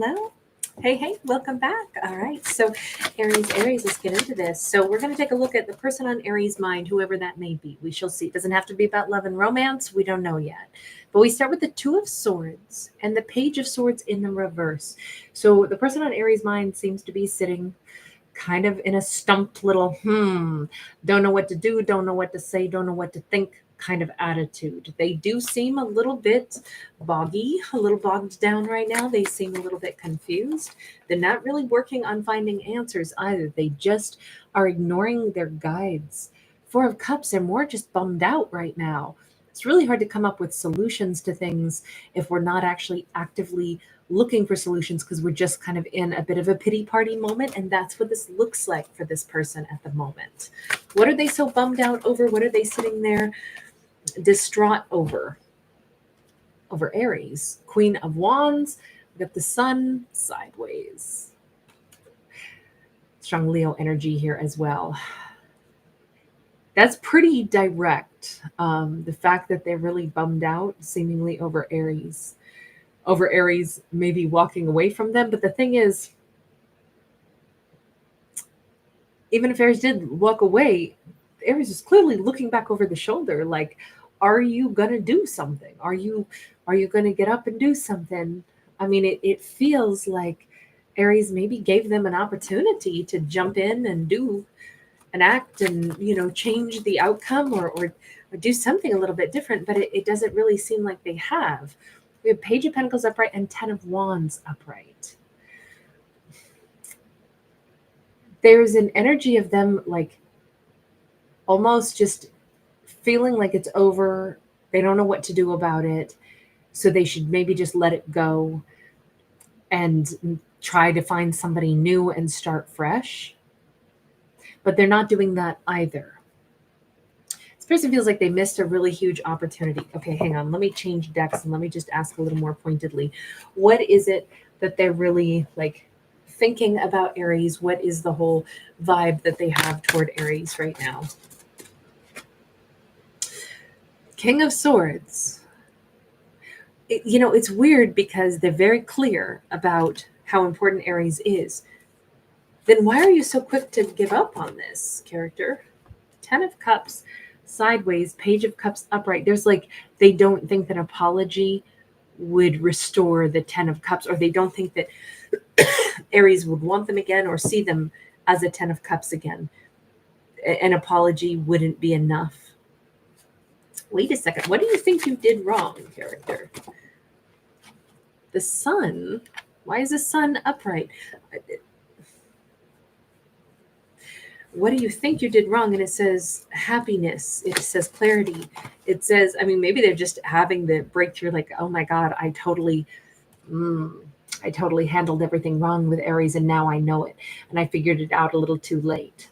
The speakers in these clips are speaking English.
Hello. Hey, welcome back. All right. So, Aries, let's get into this. So, we're going to take a look at the person on Aries' mind, whoever that may be. We shall see. It doesn't have to be about love and romance. We don't know yet. But we start with the Two of Swords and the Page of Swords in the reverse. So, the person on Aries' mind seems to be sitting kind of in a stumped little, don't know what to do, don't know what to say, don't know what to think kind of attitude. They do seem a little bit boggy, a little bogged down right now. They seem a little bit confused. They're not really working on finding answers either. They just are ignoring their guides. Four of Cups, they're more just bummed out right now. It's really hard to come up with solutions to things if we're not actually actively looking for solutions, because we're just kind of in a bit of a pity party moment. And that's what this looks like for this person at the moment. What are they so bummed out over? What are they sitting there distraught over Aries? Queen of Wands. We got the Sun sideways. Strong Leo energy here as well. That's pretty direct. The fact that they're really bummed out seemingly over Aries maybe walking away from them. But the thing is, even if Aries did walk away, Aries is clearly looking back over the shoulder, like, are you gonna do something? Are you gonna get up and do something? I mean, it feels like Aries maybe gave them an opportunity to jump in and do an act and, change the outcome or do something a little bit different, but it doesn't really seem like they have. We have Page of Pentacles upright and Ten of Wands upright. There's an energy of them like almost just feeling like it's over. They don't know what to do about it. So they should maybe just let it go and try to find somebody new and start fresh. But they're not doing that either. This person feels like they missed a really huge opportunity. Okay, hang on. Let me change decks and let me just ask a little more pointedly. What is it that they're really like thinking about Aries? What is the whole vibe that they have toward Aries right now? King of Swords. It's weird because they're very clear about how important Aries is. Then why are you so quick to give up on this character? Ten of Cups sideways, Page of Cups upright. There's like, they don't think that apology would restore the Ten of Cups, or they don't think that Aries would want them again or see them as a Ten of Cups again. An apology wouldn't be enough. Wait a second. What do you think you did wrong, character? The Sun. Why is the Sun upright? What do you think you did wrong? And it says happiness. It says clarity. It says, I mean, maybe they're just having the breakthrough, like, oh my God, I totally handled everything wrong with Aries, and now I know it. And I figured it out a little too late.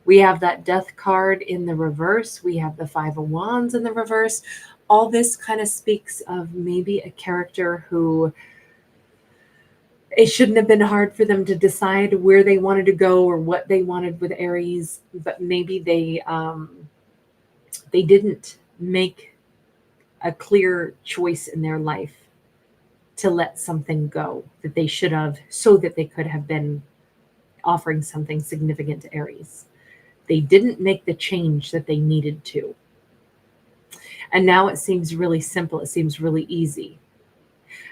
We have that Death card in the reverse. We have the Five of Wands in the reverse. All this kind of speaks of maybe a character who, it shouldn't have been hard for them to decide where they wanted to go or what they wanted with Aries, but maybe they didn't make a clear choice in their life to let something go that they should have, so that they could have been offering something significant to Aries. They didn't make the change that they needed to. And now it seems really simple. It seems really easy.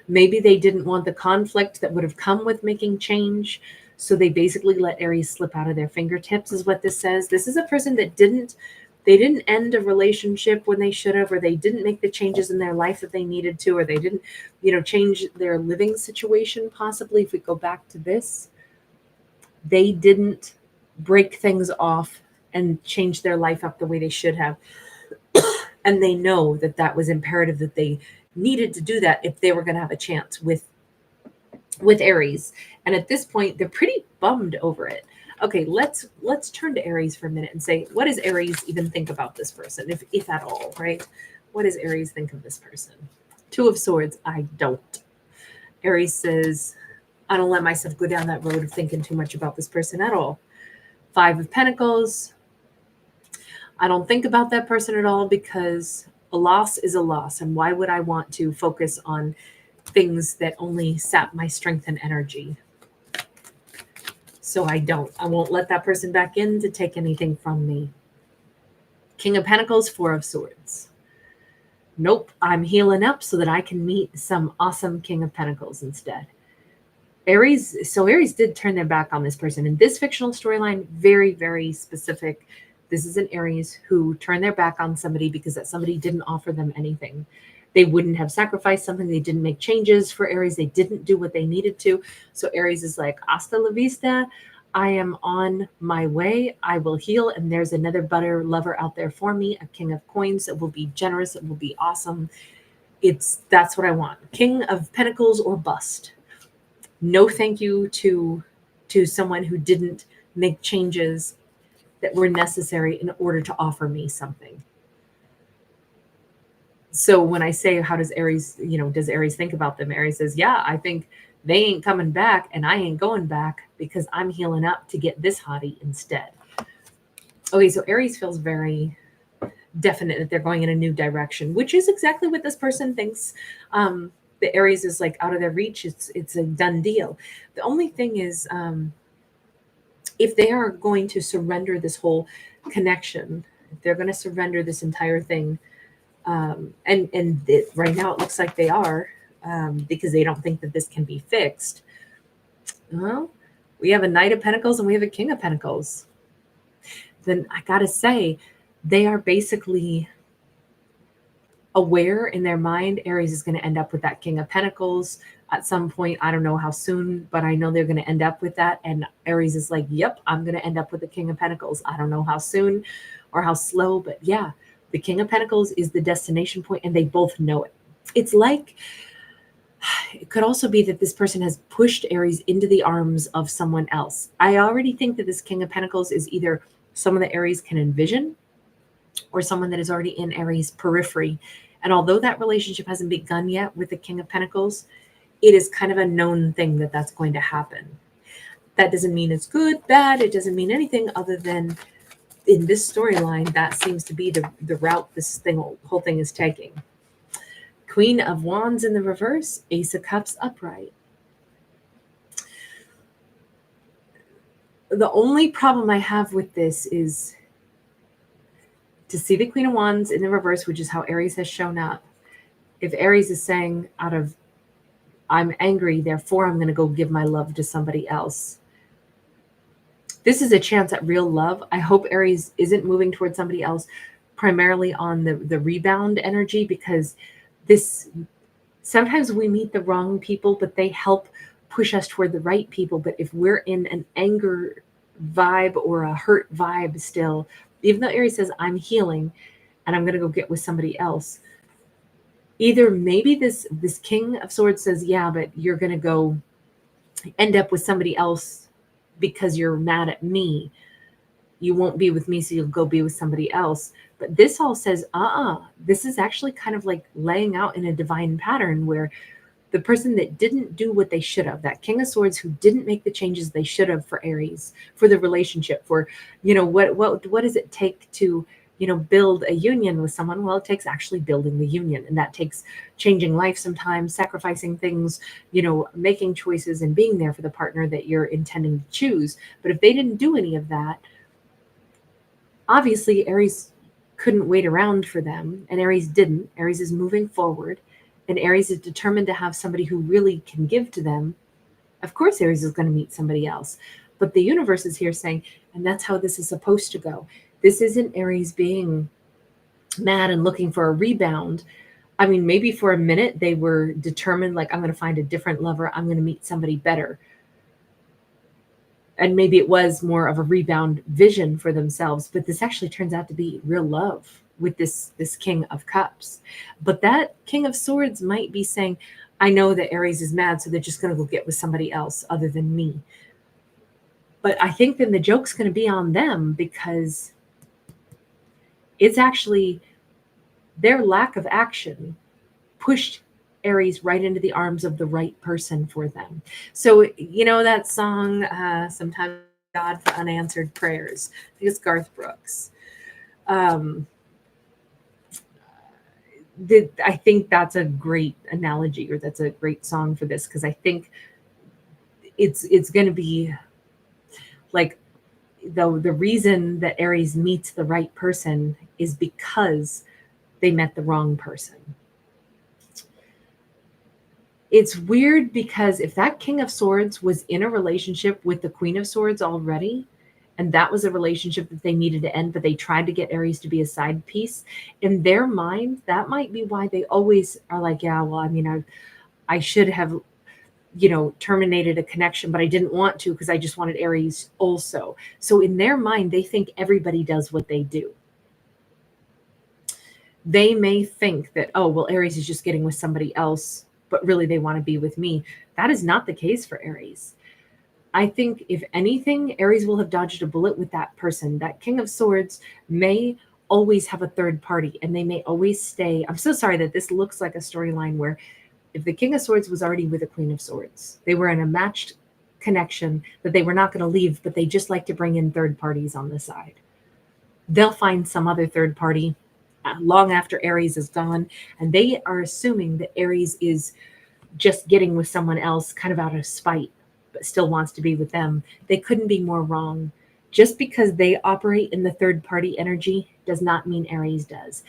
Maybe they didn't want the conflict that would have come with making change. So they basically let Aries slip out of their fingertips, is what this says. This is a person that didn't end a relationship when they should have, or they didn't make the changes in their life that they needed to, or they didn't, change their living situation. Possibly, if we go back to this, they didn't break things off and change their life up the way they should have. And they know that that was imperative, that they needed to do that if they were going to have a chance with Aries. And at this point, they're pretty bummed over it. Okay, let's turn to Aries for a minute and say, what does Aries even think about this person, if at all, right? What does Aries think of this person? Two of Swords, I don't. Aries says, I don't let myself go down that road of thinking too much about this person at all. Five of Pentacles, I don't think about that person at all, because a loss is a loss. And why would I want to focus on things that only sap my strength and energy. So I won't let that person back in to take anything from me. King of Pentacles, Four of Swords. Nope, I'm healing up so that I can meet some awesome King of Pentacles instead. Aries, so Aries did turn their back on this person. In this fictional storyline, very, very specific. This is an Aries who turned their back on somebody because that somebody didn't offer them anything. They wouldn't have sacrificed something. They didn't make changes for Aries. They didn't do what they needed to. So Aries is like, hasta la vista. I am on my way. I will heal. And there's another butter lover out there for me, a King of Coins that will be generous. It will be awesome. That's what I want. King of Pentacles or bust. No thank you to someone who didn't make changes that were necessary in order to offer me something. So when I say, how does Aries, does Aries think about them? Aries says, yeah, I think they ain't coming back and I ain't going back because I'm healing up to get this hottie instead. Okay, so Aries feels very definite that they're going in a new direction, which is exactly what this person thinks. The Aries is like out of their reach. It's a done deal. The only thing is, if they are going to surrender this whole connection, if they're going to surrender this entire thing, right now it looks like they are, because they don't think that this can be fixed. Well, we have a Knight of Pentacles and we have a King of Pentacles. Then I gotta say, they are basically aware in their mind Aries is going to end up with that King of Pentacles at some point. I don't know how soon, but I know they're going to end up with that. And Aries is like, yep, I'm going to end up with the King of Pentacles. I don't know how soon or how slow, but yeah, the King of Pentacles is the destination point and they both know it. It's like, it could also be that this person has pushed Aries into the arms of someone else. I already think that this King of Pentacles is either someone that Aries can envision or someone that is already in Aries' periphery. And although that relationship hasn't begun yet with the King of Pentacles, it is kind of a known thing that that's going to happen. That doesn't mean it's good, bad. It doesn't mean anything other than in this storyline, that seems to be the route this whole thing is taking. Queen of Wands in the reverse, Ace of Cups upright. The only problem I have with this is to see the Queen of Wands in the reverse, which is how Aries has shown up. If Aries is saying out of, I'm angry, therefore I'm going to go give my love to somebody else. This is a chance at real love. I hope Aries isn't moving towards somebody else primarily on the rebound energy, because sometimes we meet the wrong people, but they help push us toward the right people. But if we're in an anger vibe or a hurt vibe still, even though Aries says, I'm healing and I'm going to go get with somebody else, either maybe this King of Swords says, yeah, but you're going to go end up with somebody else because you're mad at me. You won't be with me, so you'll go be with somebody else. But this all says, this is actually kind of like laying out in a divine pattern where the person that didn't do what they should have, that King of Swords who didn't make the changes they should have for Aries, for the relationship, for, what does it take to, build a union with someone? Well, it takes actually building the union. And that takes changing life sometimes, sacrificing things, making choices and being there for the partner that you're intending to choose. But if they didn't do any of that, obviously Aries couldn't wait around for them, and Aries didn't. Aries is moving forward, and Aries is determined to have somebody who really can give to them. Of course, Aries is going to meet somebody else, but the universe is here saying, and that's how this is supposed to go. This isn't Aries being mad and looking for a rebound. I mean, maybe for a minute they were determined, like, I'm going to find a different lover. I'm going to meet somebody better. And maybe it was more of a rebound vision for themselves, but this actually turns out to be real love with this King of Cups. But that King of Swords might be saying, I know that Aries is mad, so they're just going to go get with somebody else other than me. But I think then the joke's going to be on them, because it's actually their lack of action pushed Aries right into the arms of the right person for them. So, that song, Sometimes God for Unanswered Prayers. I think it's Garth Brooks. I think that's a great analogy, or that's a great song for this, because I think it's going to be like, the reason that Aries meets the right person is because they met the wrong person. It's weird because if that King of Swords was in a relationship with the Queen of Swords already, and that was a relationship that they needed to end, but they tried to get Aries to be a side piece, in their mind, that might be why they always are like, yeah, well, I mean, I should have, terminated a connection, but I didn't want to because I just wanted Aries also. So in their mind, they think everybody does what they do. They may think that, oh, well, Aries is just getting with somebody else, but really they want to be with me. That is not the case for Aries. I think if anything, Aries will have dodged a bullet with that person. That King of Swords may always have a third party, and they may always stay. I'm so sorry that this looks like a storyline where if the King of Swords was already with a Queen of Swords, they were in a matched connection that they were not going to leave, but they just like to bring in third parties on the side. They'll find some other third party long after Aries is gone, and they are assuming that Aries is just getting with someone else kind of out of spite, but still wants to be with them. They couldn't be more wrong. Just because they operate in the third party energy does not mean Aries does.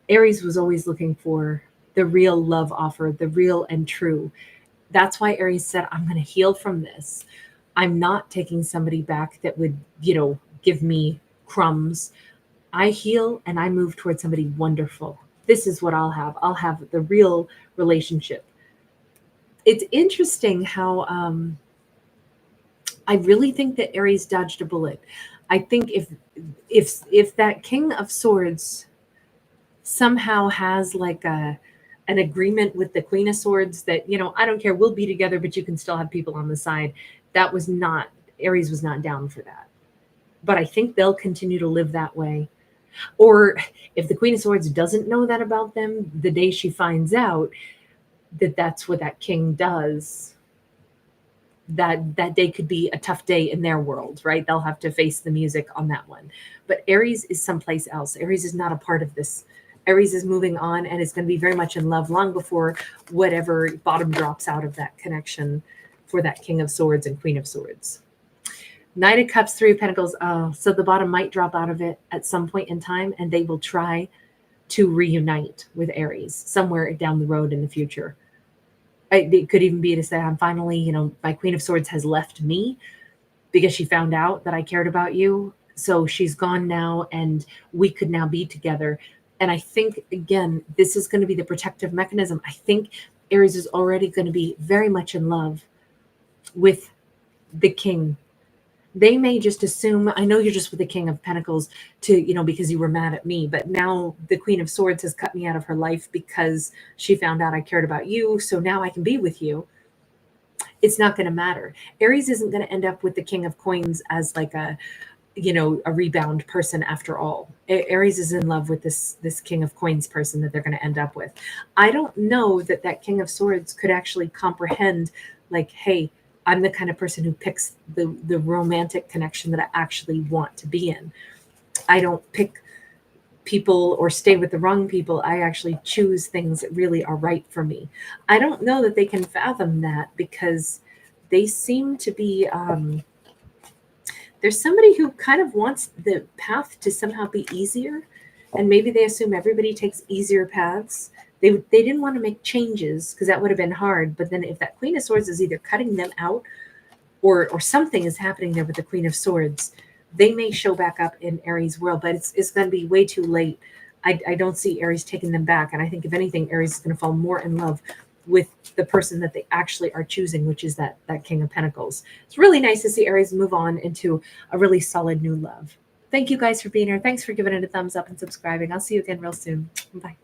Aries was always looking for the real love offer, the real and true. That's why Aries said, I'm going to heal from this. I'm not taking somebody back that would, give me crumbs. I heal and I move towards somebody wonderful. This is what I'll have. I'll have the real relationship. It's interesting how I really think that Aries dodged a bullet. I think if that King of Swords somehow has like an agreement with the Queen of Swords that, I don't care, we'll be together, but you can still have people on the side. Aries was not down for that. But I think they'll continue to live that way. Or if the Queen of Swords doesn't know that about them, the day she finds out that that's what that king does, that day could be a tough day in their world, right? They'll have to face the music on that one. But Aries is someplace else. Aries is not a part of this. Aries is moving on and is going to be very much in love long before whatever bottom drops out of that connection for that King of Swords and Queen of Swords. Knight of Cups, Three of Pentacles. So the bottom might drop out of it at some point in time, and they will try to reunite with Aries somewhere down the road in the future. It could even be to say, I'm finally, my Queen of Swords has left me because she found out that I cared about you. So she's gone now, and we could now be together. And I think, again, this is going to be the protective mechanism. I think Aries is already going to be very much in love with the king. They may just assume, I know you're just with the King of Pentacles because you were mad at me, but now the Queen of Swords has cut me out of her life because she found out I cared about you. So now I can be with you. It's not going to matter. Aries isn't going to end up with the King of Coins as like a rebound person after all. Aries is in love with this King of Coins person that they're going to end up with. I don't know that King of Swords could actually comprehend, like, hey, I'm the kind of person who picks the romantic connection that I actually want to be in. I don't pick people or stay with the wrong people. I actually choose things that really are right for me. I don't know that they can fathom that because they seem to be, there's somebody who kind of wants the path to somehow be easier. And maybe they assume everybody takes easier paths. They didn't want to make changes because that would have been hard. But then if that Queen of Swords is either cutting them out or something is happening there with the Queen of Swords, they may show back up in Aries' world, but it's going to be way too late. I don't see Aries taking them back. And I think if anything, Aries is going to fall more in love with the person that they actually are choosing, which is that King of Pentacles. It's really nice to see Aries move on into a really solid new love. Thank you guys for being here. Thanks for giving it a thumbs up and subscribing. I'll see you again real soon. Bye.